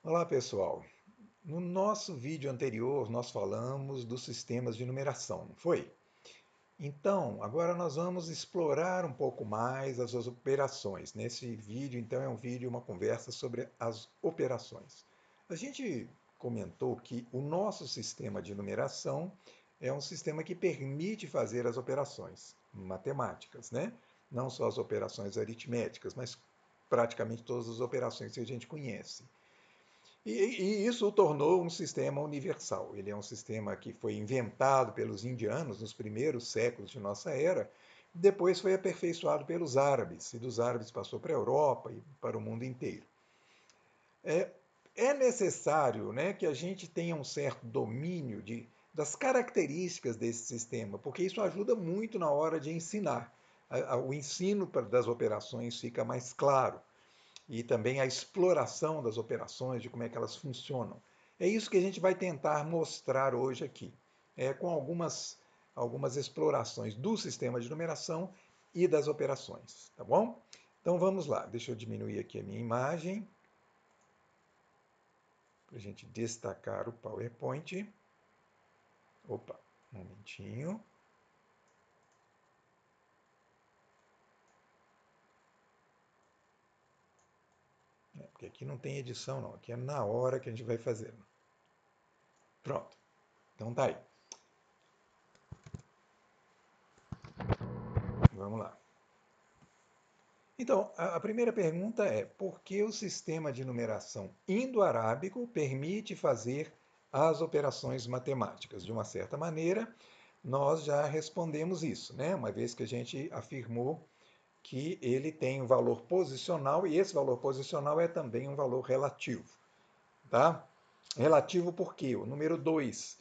Olá, pessoal. No nosso vídeo anterior, nós falamos dos sistemas de numeração, não foi? Então, agora nós vamos explorar um pouco mais as operações. Nesse vídeo, então, é um vídeo, uma conversa sobre as operações. A gente comentou que o nosso sistema de numeração é um sistema que permite fazer as operações matemáticas, né? Não só as operações aritméticas, mas praticamente todas as operações que a gente conhece. E isso o tornou um sistema universal. Ele é um sistema que foi inventado pelos indianos nos primeiros séculos de nossa era, depois foi aperfeiçoado pelos árabes, e dos árabes passou para a Europa e para o mundo inteiro. É, é necessário, né, que a gente tenha um certo domínio das características desse sistema, porque isso ajuda muito na hora de ensinar. O ensino das operações fica mais claro e também a exploração das operações, de como é que elas funcionam. É isso que a gente vai tentar mostrar hoje aqui, com algumas explorações do sistema de numeração e das operações, tá bom? Então vamos lá, deixa eu diminuir aqui a minha imagem, para a gente destacar o PowerPoint. Opa, um momentinho. Porque aqui não tem edição não, aqui é na hora que a gente vai fazer. Pronto, então tá aí. Vamos lá. Então, a primeira pergunta é: por que o sistema de numeração indo-arábico permite fazer as operações matemáticas? De uma certa maneira, nós já respondemos isso, né? Uma vez que a gente afirmou que ele tem um valor posicional e esse valor posicional é também um valor relativo, tá? Relativo porque o número 2,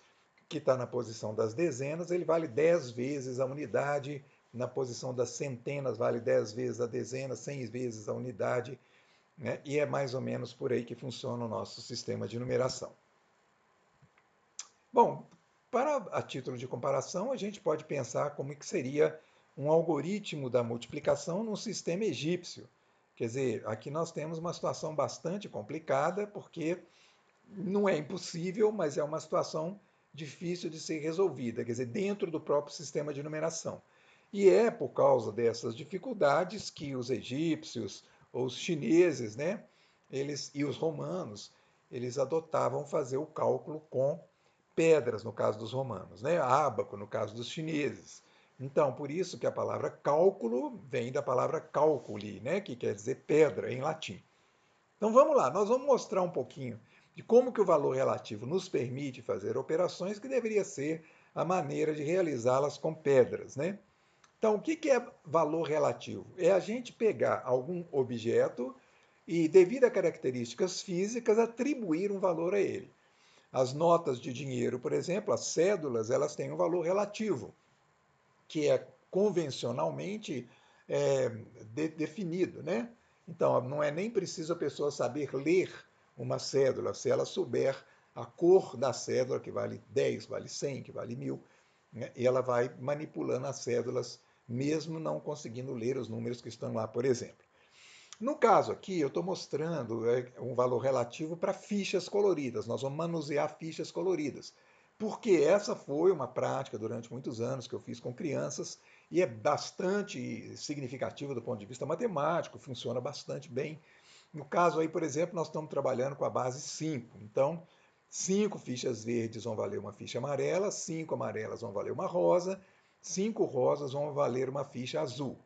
que está na posição das dezenas, ele vale 10 vezes a unidade, na posição das centenas vale 10 vezes a dezena, 100 vezes a unidade, né? E é mais ou menos por aí que funciona o nosso sistema de numeração. Bom, para a título de comparação, a gente pode pensar como que seria um algoritmo da multiplicação num sistema egípcio. Quer dizer, aqui nós temos uma situação bastante complicada, porque não é impossível, mas é uma situação difícil de ser resolvida, quer dizer, dentro do próprio sistema de numeração. E é por causa dessas dificuldades que os egípcios, ou os chineses, né, e os romanos, eles adotavam fazer o cálculo com pedras, no caso dos romanos, né, ábaco, no caso dos chineses. Então, por isso que a palavra cálculo vem da palavra calculi, né, que quer dizer pedra em latim. Então vamos lá, nós vamos mostrar um pouquinho de como que o valor relativo nos permite fazer operações que deveria ser a maneira de realizá-las com pedras, né? Então, o que é valor relativo? É a gente pegar algum objeto e, devido a características físicas, atribuir um valor a ele. As notas de dinheiro, por exemplo, as cédulas, elas têm um valor relativo, que é convencionalmente é, definido, né? Então, não é nem preciso a pessoa saber ler uma cédula, se ela souber a cor da cédula, que vale 10, vale 100, que vale 1000, né? E ela vai manipulando as cédulas, mesmo não conseguindo ler os números que estão lá, por exemplo. No caso aqui, eu estou mostrando um valor relativo para fichas coloridas. Nós vamos manusear fichas coloridas. Porque essa foi uma prática durante muitos anos que eu fiz com crianças e é bastante significativa do ponto de vista matemático, funciona bastante bem. No caso aí, por exemplo, nós estamos trabalhando com a base 5. Então, 5 fichas verdes vão valer uma ficha amarela, 5 amarelas vão valer uma rosa, 5 rosas vão valer uma ficha azul.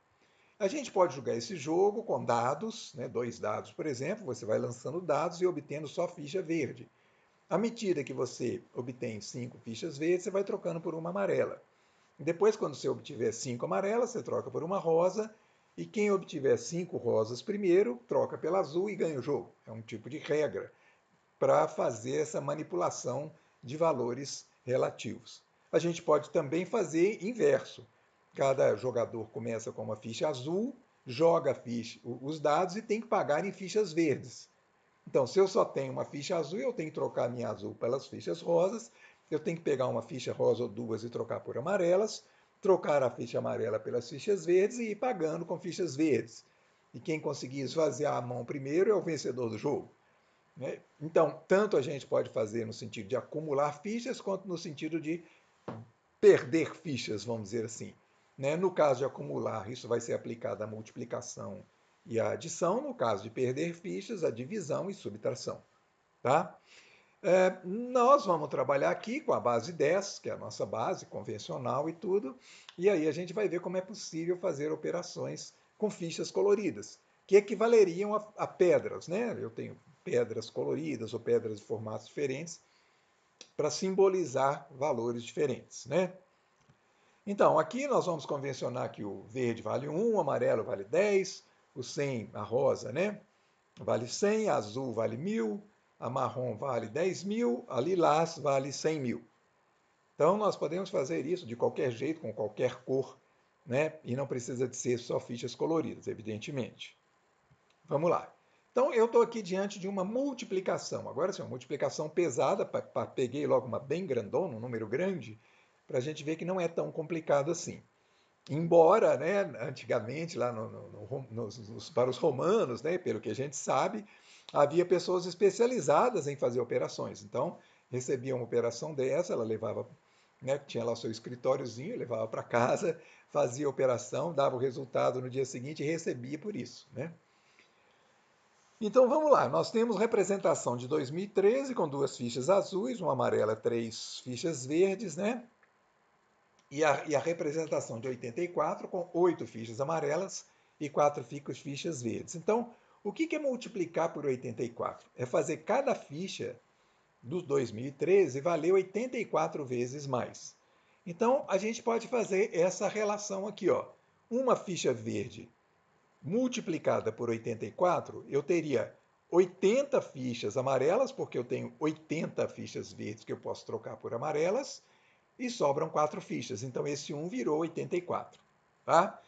A gente pode jogar esse jogo com dados, né, 2 dados, por exemplo, você vai lançando dados e obtendo só ficha verde. À medida que você obtém 5 fichas verdes, você vai trocando por uma amarela. Depois, quando você obtiver 5 amarelas, você troca por uma rosa, e quem obtiver 5 rosas primeiro, troca pela azul e ganha o jogo. É um tipo de regra para fazer essa manipulação de valores relativos. A gente pode também fazer inverso. Cada jogador começa com uma ficha azul, joga os dados e tem que pagar em fichas verdes. Então, se eu só tenho uma ficha azul, eu tenho que trocar a minha azul pelas fichas rosas, eu tenho que pegar uma ficha rosa ou duas e trocar por amarelas, trocar a ficha amarela pelas fichas verdes e ir pagando com fichas verdes. E quem conseguir esvaziar a mão primeiro é o vencedor do jogo. né? Então, tanto a gente pode fazer no sentido de acumular fichas, quanto no sentido de perder fichas, vamos dizer assim. Né? No caso de acumular, isso vai ser aplicado à multiplicação e à adição. No caso de perder fichas, a divisão e subtração. Tá? Nós vamos trabalhar aqui com a base 10, que é a nossa base convencional e tudo, e aí a gente vai ver como é possível fazer operações com fichas coloridas, que equivaleriam a pedras, né? Eu tenho pedras coloridas ou pedras de formatos diferentes para simbolizar valores diferentes, né? Então, aqui nós vamos convencionar que o verde vale 1, o amarelo vale 10, o 100, a rosa, né? Vale 100, a azul vale 1000, a marrom vale 10.000, a lilás vale 100.000. Então, nós podemos fazer isso de qualquer jeito, com qualquer cor, né? E não precisa de ser só fichas coloridas, evidentemente. Vamos lá. Então, eu estou aqui diante de uma multiplicação. Agora sim, uma multiplicação pesada, peguei logo uma bem grandona, um número grande, para a gente ver que não é tão complicado assim. Embora, né, antigamente, lá para os romanos, né, pelo que a gente sabe, havia pessoas especializadas em fazer operações. Então, recebia uma operação dessa, ela levava, né, tinha lá o seu escritóriozinho, levava para casa, fazia a operação, dava o resultado no dia seguinte e recebia por isso. Né? Então vamos lá, nós temos representação de 2013 com duas fichas azuis, uma amarela, três fichas verdes, né? E a representação de 84 com 8 fichas amarelas e 4 fichas verdes. Então, o que é multiplicar por 84? É fazer cada ficha do 2013 valer 84 vezes mais. Então, a gente pode fazer essa relação aqui, ó. Uma ficha verde multiplicada por 84, eu teria 80 fichas amarelas, porque eu tenho 80 fichas verdes que eu posso trocar por amarelas, e sobram 4 fichas. Então esse 1 virou 84. Tá?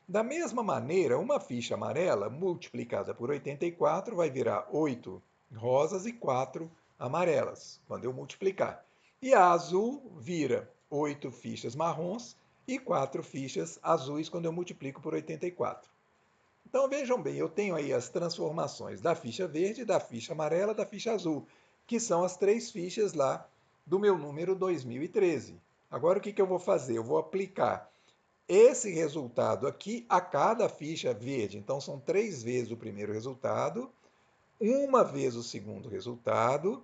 Da mesma maneira, uma ficha amarela multiplicada por 84 vai virar 8 rosas e 4 amarelas, quando eu multiplicar. E a azul vira 8 fichas marrons e 4 fichas azuis quando eu multiplico por 84. Então vejam bem, eu tenho aí as transformações da ficha verde, da ficha amarela, da ficha azul, que são as 3 fichas lá do meu número 2013. Agora o que eu vou fazer? Eu vou aplicar esse resultado aqui a cada ficha verde. Então são 3 vezes o primeiro resultado, uma vez o segundo resultado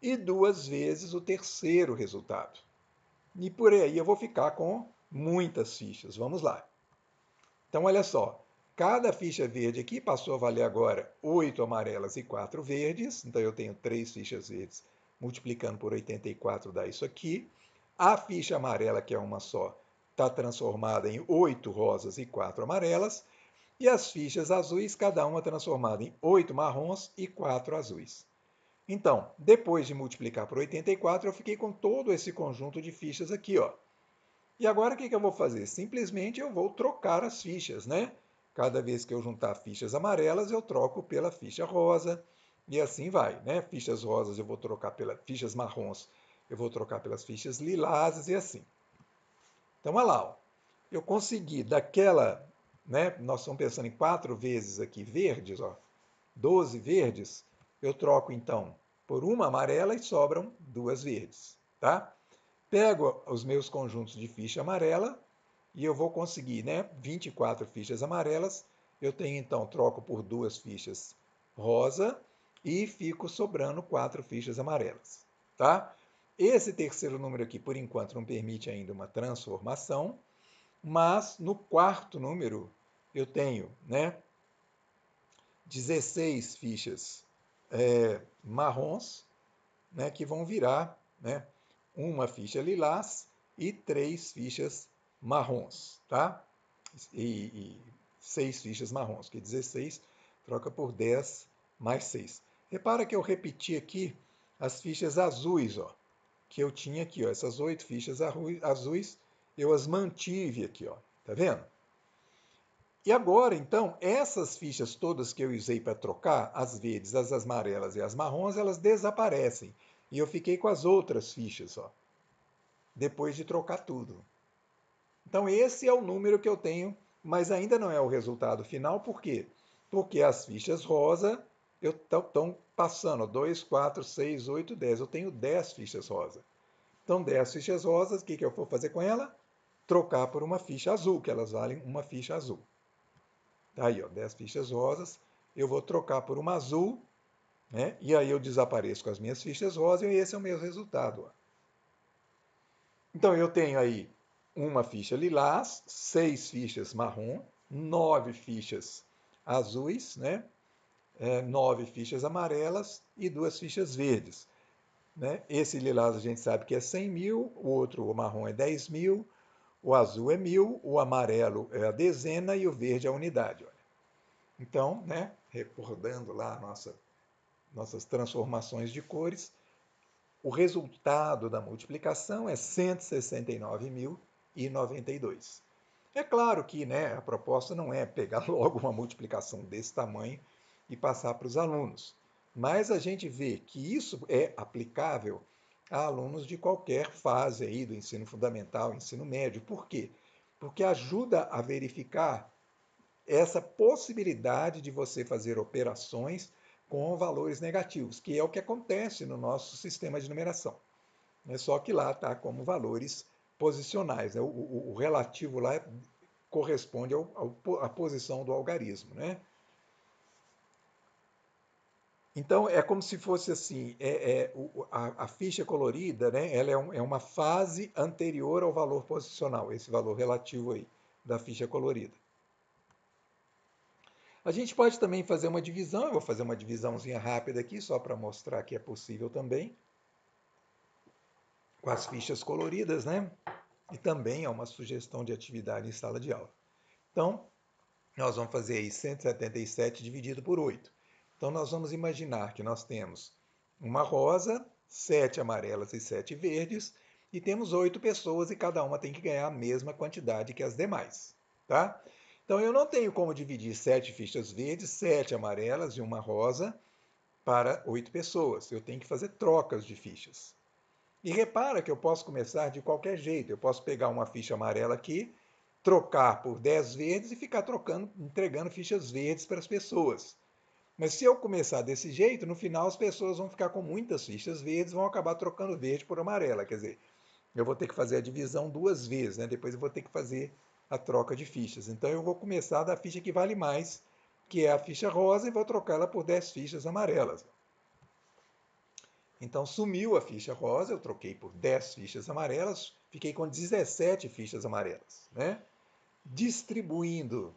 e 2 vezes o terceiro resultado. E por aí eu vou ficar com muitas fichas. Vamos lá. Então, olha só, cada ficha verde aqui passou a valer agora 8 amarelas e 4 verdes. Então, eu tenho 3 fichas verdes multiplicando por 84 dá isso aqui. A ficha amarela, que é uma só, está transformada em 8 rosas e 4 amarelas. E as fichas azuis, cada uma transformada em 8 marrons e 4 azuis. Então, depois de multiplicar por 84, eu fiquei com todo esse conjunto de fichas aqui, ó. E agora o que eu vou fazer? Simplesmente eu vou trocar as fichas, né? Cada vez que eu juntar fichas amarelas, eu troco pela ficha rosa e assim vai, né? Fichas rosas eu vou trocar pelas fichas marrons, eu vou trocar pelas fichas lilazes e assim. Então, olha lá, ó. Eu consegui daquela, né? Nós estamos pensando em 4 vezes aqui verdes, ó, 12 verdes, eu troco então por uma amarela e sobram 2 verdes, tá? Pego os meus conjuntos de ficha amarela e eu vou conseguir, né, 24 fichas amarelas. Eu tenho então, troco por 2 fichas rosa e fico sobrando 4 fichas amarelas, tá? Esse terceiro número aqui, por enquanto, não permite ainda uma transformação, mas no quarto número eu tenho, né, 16 fichas marrons, né, que vão virar, né, uma ficha lilás e 3 fichas marrons, tá? E 6 fichas marrons, que 16 troca por 10 mais 6. Repara que eu repeti aqui as fichas azuis, ó, que eu tinha aqui, ó, essas 8 fichas azuis, eu as mantive aqui, ó, tá vendo? E agora, então, essas fichas todas que eu usei para trocar, as verdes, as amarelas e as marrons, elas desaparecem. E eu fiquei com as outras fichas, ó, depois de trocar tudo. Então, esse é o número que eu tenho, mas ainda não é o resultado final. Por quê? Porque as fichas rosa estão passando, 2, 4, 6, 8, 10. Eu tenho 10 fichas rosa. Então, 10 fichas rosas, o que eu vou fazer com ela? Trocar por uma ficha azul, que elas valem uma ficha azul. Tá aí, ó, 10 fichas rosas. Eu vou trocar por uma azul, né? E aí eu desapareço com as minhas fichas rosas e esse é o meu resultado. Ó. Então, eu tenho aí uma ficha lilás, 6 fichas marrom, 9 fichas azuis, né? 9 fichas amarelas e 2 fichas verdes. Né? Esse lilás a gente sabe que é 100 mil, o outro, o marrom, é 10 mil, o azul é 1000, o amarelo é a dezena e o verde é a unidade. Olha. Então, né, recordando lá nossas transformações de cores, o resultado da multiplicação é 169.092. É claro que, né, a proposta não é pegar logo uma multiplicação desse tamanho e passar para os alunos, mas a gente vê que isso é aplicável a alunos de qualquer fase aí do ensino fundamental, ensino médio. Por quê? Porque ajuda a verificar essa possibilidade de você fazer operações com valores negativos, que é o que acontece no nosso sistema de numeração. Só que lá está como valores posicionais. Né? O relativo lá corresponde à posição do algarismo. Né? Então, é como se fosse assim, a ficha colorida, né, ela é uma fase anterior ao valor posicional, esse valor relativo aí da ficha colorida. A gente pode também fazer uma divisão, eu vou fazer uma divisãozinha rápida aqui, só para mostrar que é possível também, com as fichas coloridas, né? E também é uma sugestão de atividade em sala de aula. Então, nós vamos fazer aí 177 dividido por 8. Então, nós vamos imaginar que nós temos uma rosa, 7 amarelas e 7 verdes, e temos 8 pessoas e cada uma tem que ganhar a mesma quantidade que as demais. Tá? Então, eu não tenho como dividir 7 fichas verdes, 7 amarelas e uma rosa para 8 pessoas. Eu tenho que fazer trocas de fichas. E repara que eu posso começar de qualquer jeito. Eu posso pegar uma ficha amarela aqui, trocar por 10 verdes e ficar trocando, entregando fichas verdes para as pessoas. Mas se eu começar desse jeito, no final as pessoas vão ficar com muitas fichas verdes, vão acabar trocando verde por amarela. Quer dizer, eu vou ter que fazer a divisão 2 vezes, né? Depois eu vou ter que fazer a troca de fichas. Então eu vou começar da ficha que vale mais, que é a ficha rosa, e vou trocá-la por 10 fichas amarelas. Então sumiu a ficha rosa, eu troquei por 10 fichas amarelas, fiquei com 17 fichas amarelas. Né? Distribuindo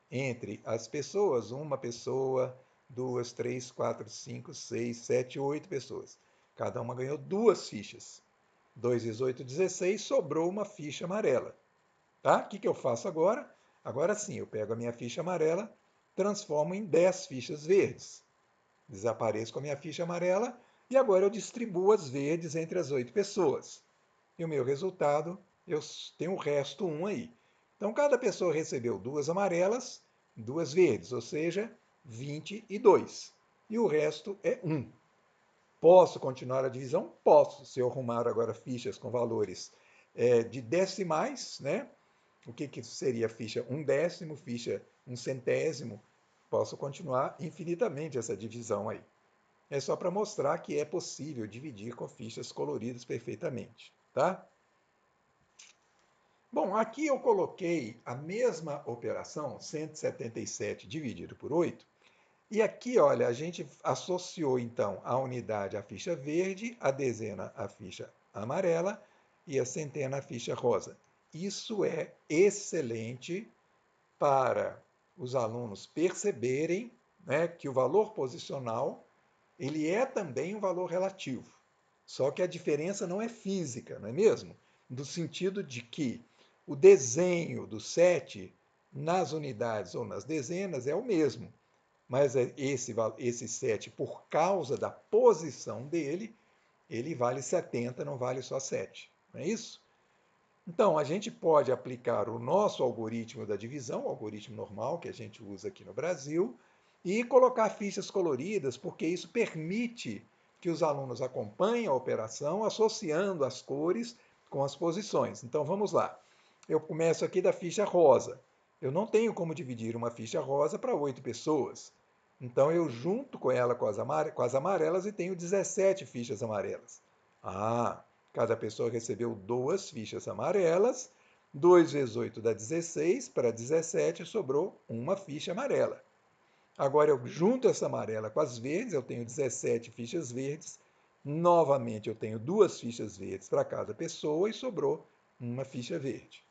entre as pessoas, uma pessoa, 2, 3, 4, 5, 6, 7, 8 pessoas. Cada uma ganhou 2 fichas. 2 vezes 8, 16, sobrou uma ficha amarela. Tá? O que eu faço agora? Agora sim, eu pego a minha ficha amarela, transformo em 10 fichas verdes. Desapareço com a minha ficha amarela e agora eu distribuo as verdes entre as 8 pessoas. E o meu resultado, eu tenho o resto 1 aí. Então, cada pessoa recebeu 2 amarelas, 2 verdes, ou seja, 22. E o resto é 1. Posso continuar a divisão? Posso. Se eu arrumar agora fichas com valores de decimais, né? O que seria ficha 1/10, ficha 1/100? Posso continuar infinitamente essa divisão aí. É só para mostrar que é possível dividir com fichas coloridas perfeitamente, tá? Bom, aqui eu coloquei a mesma operação, 177 dividido por 8, e aqui, olha, a gente associou então a unidade à ficha verde, a dezena à ficha amarela e a centena à ficha rosa. Isso é excelente para os alunos perceberem, né, que o valor posicional ele é também um valor relativo. Só que a diferença não é física, não é mesmo? No sentido de que o desenho do 7 nas unidades ou nas dezenas é o mesmo. Mas esse 7, por causa da posição dele, ele vale 70, não vale só 7. Não é isso? Então, a gente pode aplicar o nosso algoritmo da divisão, o algoritmo normal que a gente usa aqui no Brasil, e colocar fichas coloridas, porque isso permite que os alunos acompanhem a operação associando as cores com as posições. Então, vamos lá. Eu começo aqui da ficha rosa. Eu não tenho como dividir uma ficha rosa para 8 pessoas. Então eu junto com ela com as amarelas e tenho 17 fichas amarelas. Ah, cada pessoa recebeu 2 fichas amarelas, 2 vezes 8 dá 16, para 17 sobrou uma ficha amarela. Agora eu junto essa amarela com as verdes, eu tenho 17 fichas verdes. Novamente eu tenho 2 fichas verdes para cada pessoa e sobrou uma ficha verde.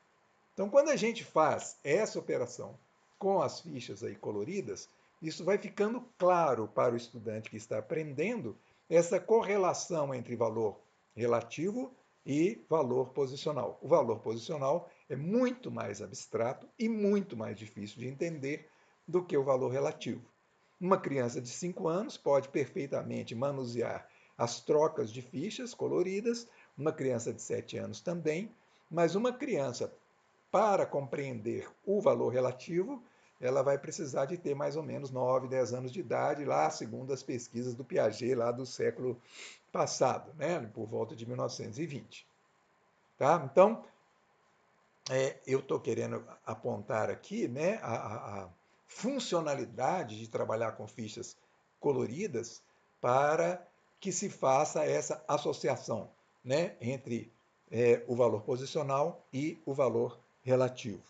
Então, quando a gente faz essa operação com as fichas aí coloridas, isso vai ficando claro para o estudante que está aprendendo essa correlação entre valor relativo e valor posicional. O valor posicional é muito mais abstrato e muito mais difícil de entender do que o valor relativo. Uma criança de 5 anos pode perfeitamente manusear as trocas de fichas coloridas, uma criança de 7 anos também, mas uma criança para compreender o valor relativo, ela vai precisar de ter mais ou menos 9, 10 anos de idade, lá segundo as pesquisas do Piaget, lá do século passado, né, por volta de 1920. Tá? Então, eu estou querendo apontar aqui, né, a funcionalidade de trabalhar com fichas coloridas para que se faça essa associação, né, entre o valor posicional e o valor relativo.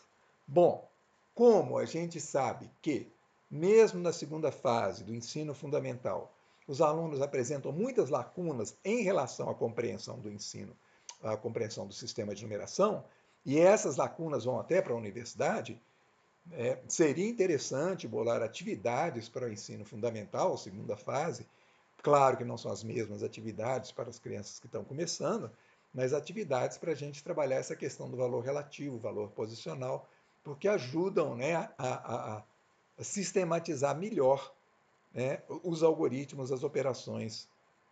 Bom, como a gente sabe que, mesmo na segunda fase do ensino fundamental, os alunos apresentam muitas lacunas em relação à compreensão do ensino, à compreensão do sistema de numeração, e essas lacunas vão até para a universidade, seria interessante bolar atividades para o ensino fundamental, segunda fase. Claro que não são as mesmas atividades para as crianças que estão começando, mas atividades para a gente trabalhar essa questão do valor relativo, valor posicional, porque ajudam, né, a sistematizar melhor, né, os algoritmos, as operações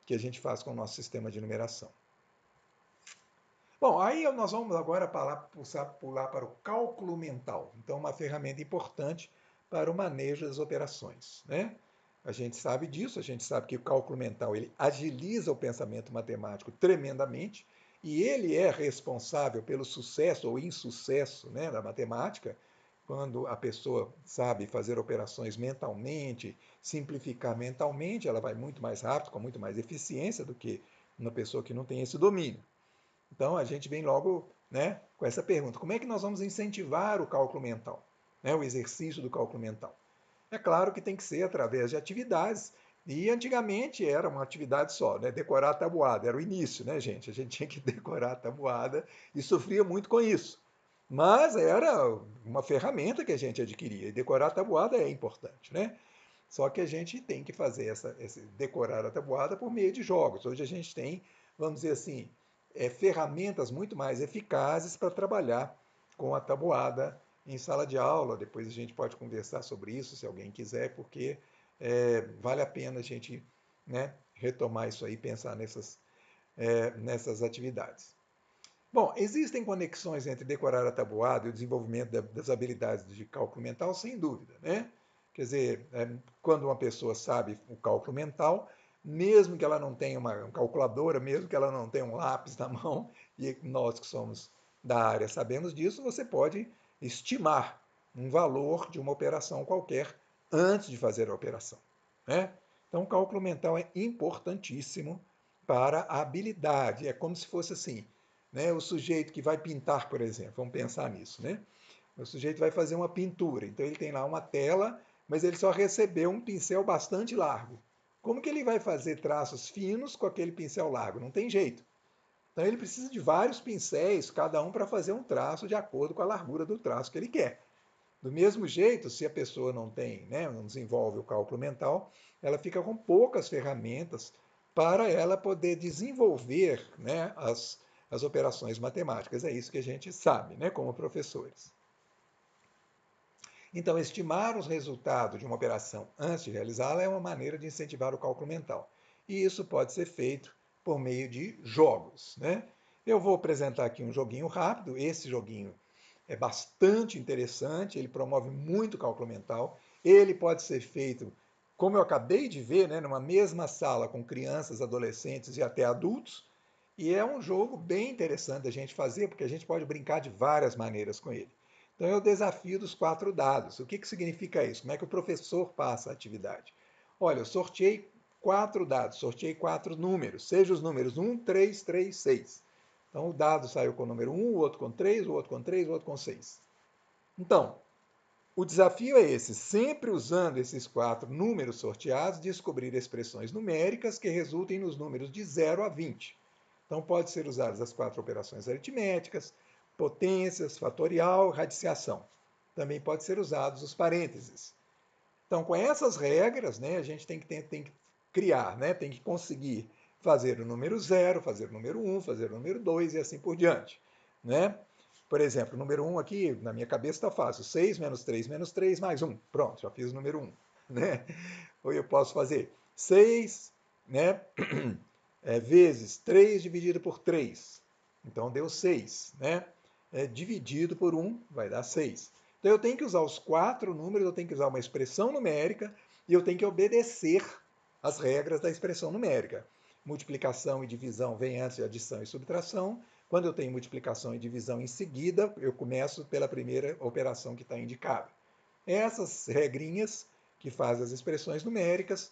que a gente faz com o nosso sistema de numeração. Bom, aí nós vamos agora pular para o cálculo mental. Então, uma ferramenta importante para o manejo das operações, né? A gente sabe disso, a gente sabe que o cálculo mental ele agiliza o pensamento matemático tremendamente e ele é responsável pelo sucesso ou insucesso, né, da matemática, quando a pessoa sabe fazer operações mentalmente, simplificar mentalmente, ela vai muito mais rápido, com muito mais eficiência do que uma pessoa que não tem esse domínio. Então, a gente vem logo, né, com essa pergunta: como é que nós vamos incentivar o cálculo mental, né, o exercício do cálculo mental? É claro que tem que ser através de atividades, e antigamente era uma atividade só, né, decorar a tabuada, era o início, né, gente? A gente tinha que decorar a tabuada e sofria muito com isso. Mas era uma ferramenta que a gente adquiria, e decorar a tabuada é importante, né? Só que a gente tem que fazer esse decorar a tabuada por meio de jogos. Hoje a gente tem, vamos dizer assim, ferramentas muito mais eficazes para trabalhar com a tabuada em sala de aula. Depois a gente pode conversar sobre isso, se alguém quiser, porque vale a pena a gente, né, retomar isso aí, pensar nessas atividades. Bom, existem conexões entre decorar a tabuada e o desenvolvimento das habilidades de cálculo mental, sem dúvida, né? Quer dizer, quando uma pessoa sabe o cálculo mental, mesmo que ela não tenha uma calculadora, mesmo que ela não tenha um lápis na mão, e nós que somos da área sabemos disso, você pode estimar um valor de uma operação qualquer antes de fazer a operação, né? Então, o cálculo mental é importantíssimo para a habilidade. É como se fosse assim, né? O sujeito que vai pintar, por exemplo, vamos pensar nisso, né? O sujeito vai fazer uma pintura, então ele tem lá uma tela, mas ele só recebeu um pincel bastante largo. Como que ele vai fazer traços finos com aquele pincel largo? Não tem jeito. Então ele precisa de vários pincéis, cada um para fazer um traço de acordo com a largura do traço que ele quer. Do mesmo jeito, se a pessoa não tem, né, não desenvolve o cálculo mental, ela fica com poucas ferramentas para ela poder desenvolver, né, as operações matemáticas. É isso que a gente sabe, né, como professores. Então, estimar os resultados de uma operação antes de realizá-la é uma maneira de incentivar o cálculo mental. E isso pode ser feito por meio de jogos, né? Eu vou apresentar aqui um joguinho rápido. Esse joguinho é bastante interessante, ele promove muito cálculo mental. Ele pode ser feito, como eu acabei de ver, né, numa mesma sala com crianças, adolescentes e até adultos. E é um jogo bem interessante a gente fazer, porque a gente pode brincar de várias maneiras com ele. Então, é o desafio dos 4 dados. O que significa isso? Como é que o professor passa a atividade? Olha, eu sorteei 4 dados, sorteei 4 números, seja os números 1, 3, 3, 6. Então, o dado saiu com o número 1, o outro com 3, o outro com 3, o outro com 6. Então, o desafio é esse, sempre usando esses 4 números sorteados, descobrir expressões numéricas que resultem nos números de 0 a 20. Então, pode ser usadas as 4 operações aritméticas, potências, fatorial, radiciação. Também pode ser usados os parênteses. Então, com essas regras, né, a gente tem que criar, né, tem que conseguir fazer o número 0, fazer o número 1, fazer o número 2 e assim por diante. Né? Por exemplo, o número 1 aqui, na minha cabeça está fácil. 6 menos 3 mais 1. Pronto, já fiz o número 1. Né? Ou eu posso fazer 6, né, vezes 3 dividido por 3. Então, deu 6. Né? Dividido por 1 vai dar 6. Então, eu tenho que usar os 4 números, eu tenho que usar uma expressão numérica e eu tenho que obedecer as regras da expressão numérica. Multiplicação e divisão vem antes de adição e subtração. Quando eu tenho multiplicação e divisão em seguida, eu começo pela primeira operação que está indicada. Essas regrinhas que fazem as expressões numéricas,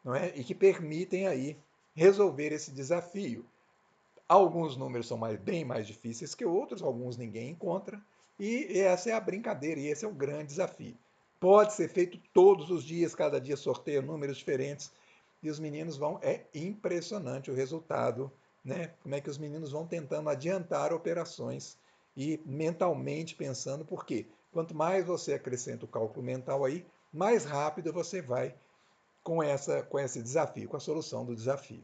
não é? E que permitem aí resolver esse desafio. Alguns números são bem mais difíceis que outros, alguns ninguém encontra, e essa é a brincadeira, e esse é o grande desafio. Pode ser feito todos os dias, cada dia sorteia números diferentes, e os meninos vão, é impressionante o resultado, né? Como é que os meninos vão tentando adiantar operações e mentalmente pensando, por quê? Quanto mais você acrescenta o cálculo mental aí, mais rápido você vai com esse desafio, com a solução do desafio.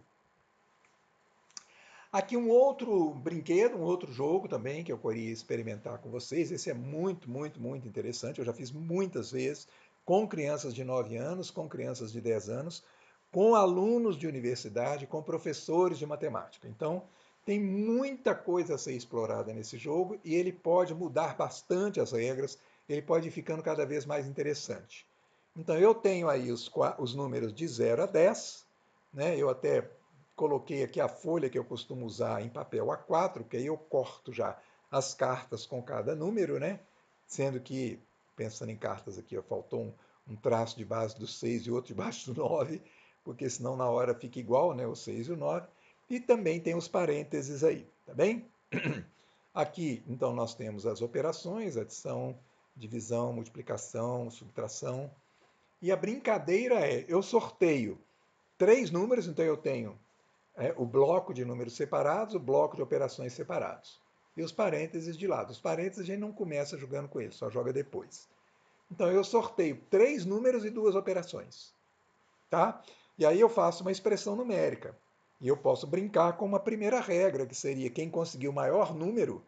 Aqui um outro brinquedo, um outro jogo também que eu queria experimentar com vocês. Esse é muito, muito, muito interessante. Eu já fiz muitas vezes com crianças de 9 anos, com crianças de 10 anos, com alunos de universidade, com professores de matemática. Então, tem muita coisa a ser explorada nesse jogo e ele pode mudar bastante as regras, ele pode ir ficando cada vez mais interessante. Então, eu tenho aí os números de 0 a 10, né? Eu até coloquei aqui a folha que eu costumo usar em papel A4, que aí eu corto já as cartas com cada número, né? Sendo que, pensando em cartas aqui, faltou um traço debaixo do 6 e outro debaixo do 9, porque senão na hora fica igual, né? O 6 e o 9. E também tem os parênteses aí, tá bem? Aqui, então, nós temos as operações, adição, divisão, multiplicação, subtração. E a brincadeira é, eu sorteio 3 números, então eu tenho o bloco de números separados, o bloco de operações separados. E os parênteses de lado. Os parênteses a gente não começa jogando com eles, só joga depois. Então eu sorteio 3 números e 2 operações. Tá? E aí eu faço uma expressão numérica. E eu posso brincar com uma primeira regra, que seria quem conseguir o maior número,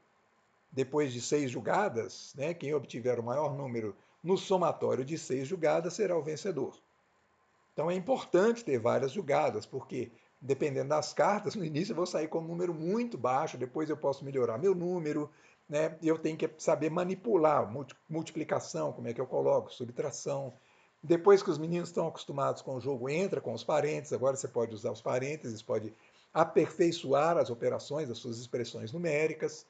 depois de 6 jogadas, né, quem obtiver o maior número no somatório de 6 jogadas será o vencedor. Então é importante ter várias jogadas, porque dependendo das cartas, no início eu vou sair com um número muito baixo, depois eu posso melhorar meu número, né? Eu tenho que saber manipular, multiplicação, como é que eu coloco, subtração. Depois que os meninos estão acostumados com o jogo, entra com os parênteses, agora você pode usar os parênteses, pode aperfeiçoar as operações, as suas expressões numéricas,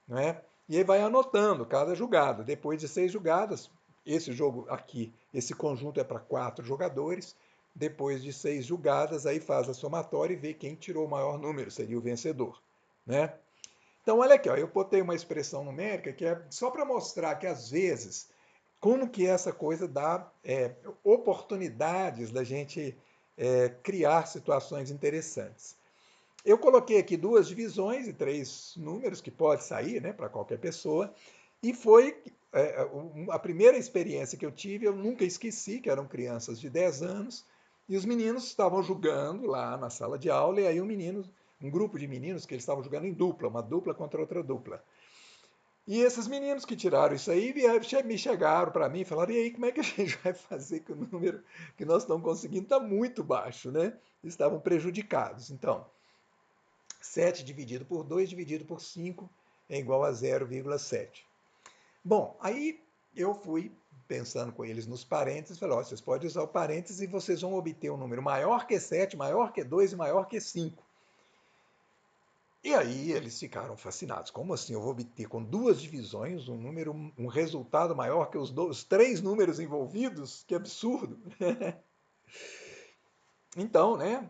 né? E aí vai anotando cada jogada. Depois de 6 jogadas, esse jogo aqui, esse conjunto é para 4 jogadores. Depois de 6 jogadas, aí faz a somatória e vê quem tirou o maior número, seria o vencedor. Né? Então, olha aqui, ó, eu botei uma expressão numérica que é só para mostrar que, às vezes, como que essa coisa dá oportunidades da gente criar situações interessantes. Eu coloquei aqui 2 divisões e 3 números que pode sair, né, para qualquer pessoa, e foi a primeira experiência que eu tive, eu nunca esqueci, que eram crianças de 10 anos, e os meninos estavam jogando lá na sala de aula, e aí um grupo de meninos que eles estavam jogando em dupla, uma dupla contra outra dupla. E esses meninos que tiraram isso aí me chegaram para mim e falaram: e aí, como é que a gente vai fazer que o número que nós estamos conseguindo está muito baixo, né? Estavam prejudicados. Então, 7 dividido por 2 dividido por 5 é igual a 0,7. Bom, aí eu fui pensando com eles nos parênteses, falei, ó, vocês podem usar o parênteses e vocês vão obter um número maior que 7, maior que 2 e maior que 5. E aí eles ficaram fascinados. Como assim eu vou obter com duas divisões um resultado maior que os três números envolvidos? Que absurdo! Então, né,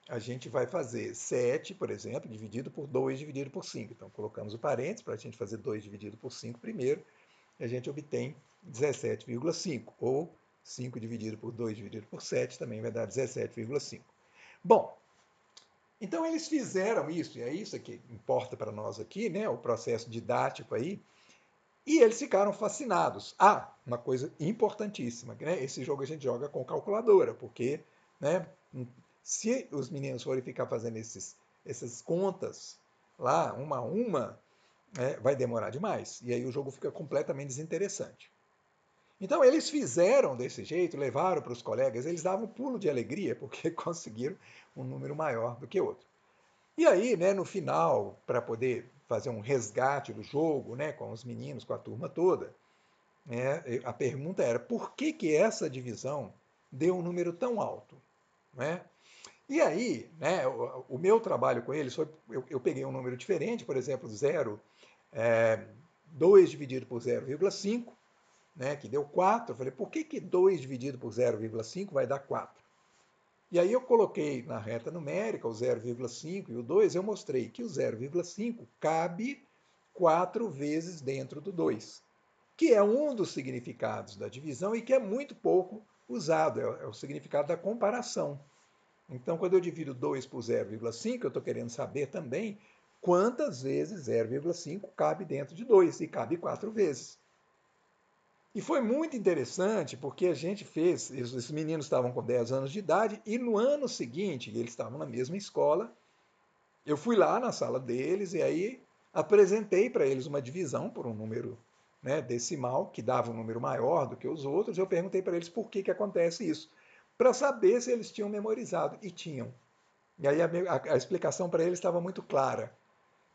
a gente vai fazer 7, por exemplo, dividido por 2 dividido por 5. Então, colocamos o parênteses para a gente fazer 2 dividido por 5 primeiro, e a gente obtém 17,5. Ou 5 dividido por 2 dividido por 7 também vai dar 17,5. Bom, então eles fizeram isso, e é isso que importa para nós aqui, né, o processo didático aí, e eles ficaram fascinados. Ah, uma coisa importantíssima, né? Esse jogo a gente joga com calculadora, porque, né, se os meninos forem ficar fazendo essas contas lá, uma a uma, vai demorar demais. E aí o jogo fica completamente desinteressante. Então eles fizeram desse jeito, levaram para os colegas, eles davam um pulo de alegria, porque conseguiram um número maior do que outro. E aí, né, no final, para poder fazer um resgate do jogo, né, com os meninos, com a turma toda, né, a pergunta era por que, que essa divisão deu um número tão alto? Né? E aí, né, o meu trabalho com eles foi, eu peguei um número diferente, por exemplo, 2 dividido por 0,5, né, que deu 4. Eu falei, por que, que 2 dividido por 0,5 vai dar 4? E aí eu coloquei na reta numérica o 0,5 e o 2, eu mostrei que o 0,5 cabe 4 vezes dentro do 2, que é um dos significados da divisão e que é muito pouco usado, é o significado da comparação. Então, quando eu divido 2 por 0,5, eu estou querendo saber também quantas vezes 0,5 cabe dentro de 2, e cabe 4 vezes. E foi muito interessante porque a gente fez, os meninos estavam com 10 anos de idade, e no ano seguinte, eles estavam na mesma escola, eu fui lá na sala deles e aí apresentei para eles uma divisão por um número, né, decimal, que dava um número maior do que os outros. Eu perguntei para eles por que, que acontece isso, para saber se eles tinham memorizado, e tinham. E aí a explicação para eles estava muito clara.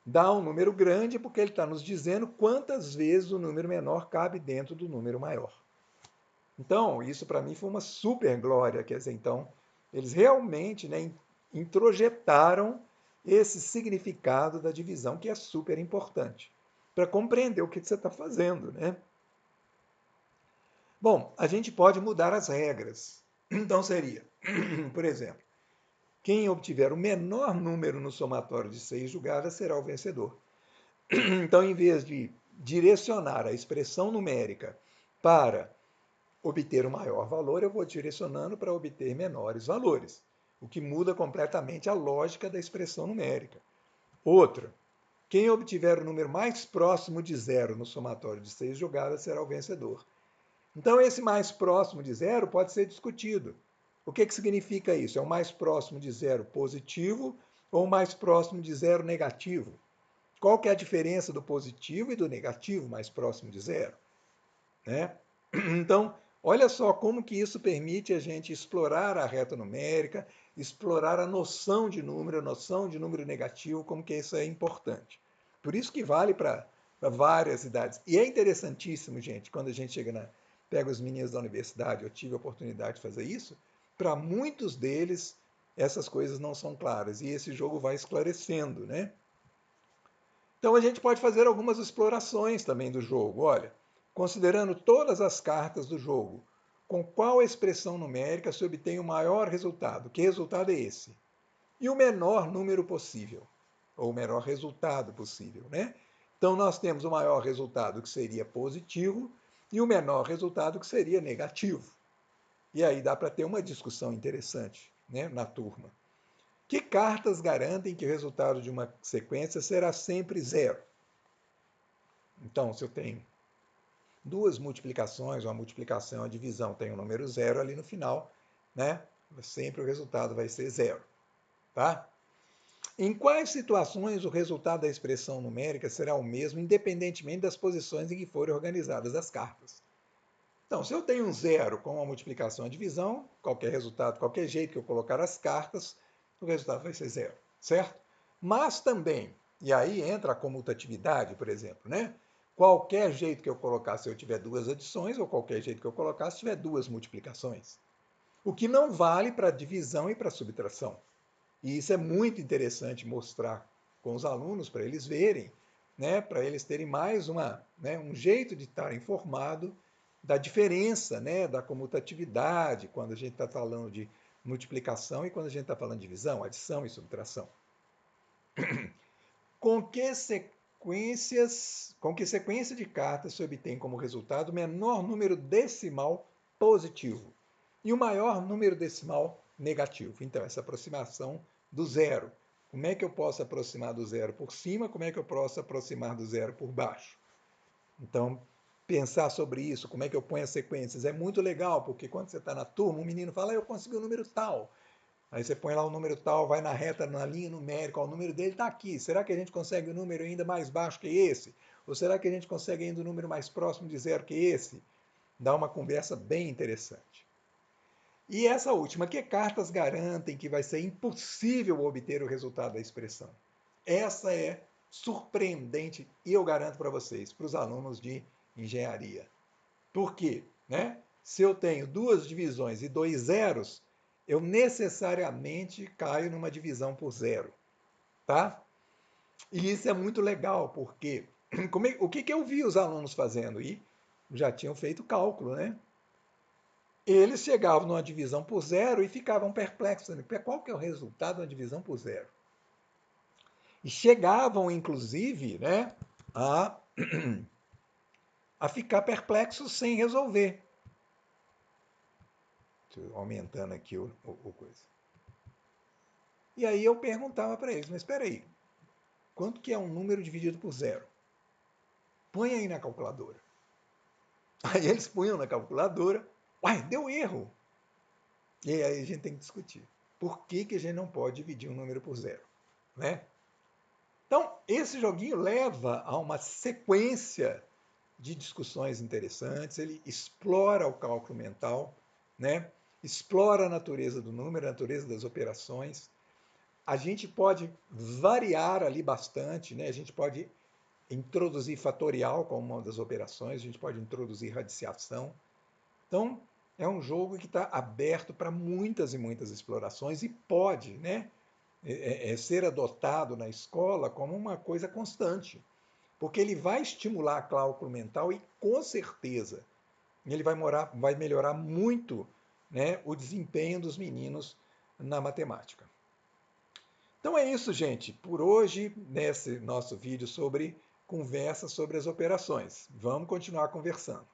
Dá um número grande porque ele está nos dizendo quantas vezes o número menor cabe dentro do número maior. Então, isso para mim foi uma super glória, quer dizer, então, eles realmente, né, introjetaram esse significado da divisão, que é super importante, para compreender o que você está fazendo, né? Bom, a gente pode mudar as regras. Então seria, por exemplo, quem obtiver o menor número no somatório de 6 jogadas será o vencedor. Então, em vez de direcionar a expressão numérica para obter o maior valor, eu vou direcionando para obter menores valores, o que muda completamente a lógica da expressão numérica. Outra, quem obtiver o número mais próximo de zero no somatório de 6 jogadas será o vencedor. Então, esse mais próximo de zero pode ser discutido. O que significa isso? É o mais próximo de zero positivo ou o mais próximo de zero negativo? Qual que é a diferença do positivo e do negativo mais próximo de zero? Né? Então, olha só como que isso permite a gente explorar a reta numérica, explorar a noção de número negativo, como que isso é importante. Por isso que vale para várias idades. E é interessantíssimo, gente, quando a gente pega os meninos da universidade, eu tive a oportunidade de fazer isso, para muitos deles essas coisas não são claras, e esse jogo vai esclarecendo, né? Então a gente pode fazer algumas explorações também do jogo. Olha, considerando todas as cartas do jogo, com qual expressão numérica se obtém o maior resultado? Que resultado é esse? E o menor número possível, ou o menor resultado possível, né? Então nós temos o maior resultado que seria positivo e o menor resultado que seria negativo. E aí dá para ter uma discussão interessante, né, na turma. Que cartas garantem que o resultado de uma sequência será sempre zero? Então, se eu tenho duas multiplicações, uma multiplicação e uma divisão, tem o número zero ali no final, né? Sempre o resultado vai ser zero, tá? Em quais situações o resultado da expressão numérica será o mesmo, independentemente das posições em que forem organizadas as cartas? Então, se eu tenho um zero com uma multiplicação e divisão, qualquer resultado, qualquer jeito que eu colocar as cartas, o resultado vai ser zero, certo? Mas também, e aí entra a comutatividade, por exemplo, né? Qualquer jeito que eu colocar, se eu tiver duas adições, ou qualquer jeito que eu colocar, se tiver duas multiplicações. O que não vale para divisão e para subtração. E isso é muito interessante mostrar com os alunos para eles verem, né, para eles terem mais um jeito de estar informado da diferença, né, da comutatividade, quando a gente está falando de multiplicação e quando a gente está falando de divisão, adição e subtração. Com que sequência de cartas se obtém como resultado o menor número decimal positivo e o maior número decimal negativo? Então, essa aproximação do zero. Como é que eu posso aproximar do zero por cima? Como é que eu posso aproximar do zero por baixo? Então, pensar sobre isso, como é que eu ponho as sequências, é muito legal, porque quando você está na turma, um menino fala, eu consegui o número tal. Aí você põe lá o número tal, vai na reta, na linha numérica, o número dele está aqui. Será que a gente consegue um número ainda mais baixo que esse? Ou será que a gente consegue ainda um número mais próximo de zero que esse? Dá uma conversa bem interessante. E essa última, que cartas garantem que vai ser impossível obter o resultado da expressão? Essa é surpreendente e eu garanto para vocês, para os alunos de engenharia. Por quê? Né? Se eu tenho duas divisões e dois zeros, eu necessariamente caio numa divisão por zero. Tá? E isso é muito legal, porque o que eu vi os alunos fazendo? E já tinham feito cálculo, né? Eles chegavam numa divisão por zero e ficavam perplexos. Né? Qual que é o resultado da divisão por zero? E chegavam, inclusive, né, a ficar perplexos sem resolver. Estou aumentando aqui o coisa. E aí eu perguntava para eles, mas espera aí, quanto que é um número dividido por zero? Põe aí na calculadora. Aí eles punham na calculadora, uai, deu erro. E aí a gente tem que discutir. Por que a gente não pode dividir um número por zero? Né? Então, esse joguinho leva a uma sequência de discussões interessantes, ele explora o cálculo mental, né? Explora a natureza do número, a natureza das operações. A gente pode variar ali bastante, né? A gente pode introduzir fatorial como uma das operações, a gente pode introduzir radiciação. Então, é um jogo que está aberto para muitas e muitas explorações e pode, né, ser adotado na escola como uma coisa constante, porque ele vai estimular a cálculo mental e, com certeza, ele vai melhorar muito, né, o desempenho dos meninos na matemática. Então é isso, gente. Por hoje, nesse nosso vídeo sobre conversa sobre as operações. Vamos continuar conversando.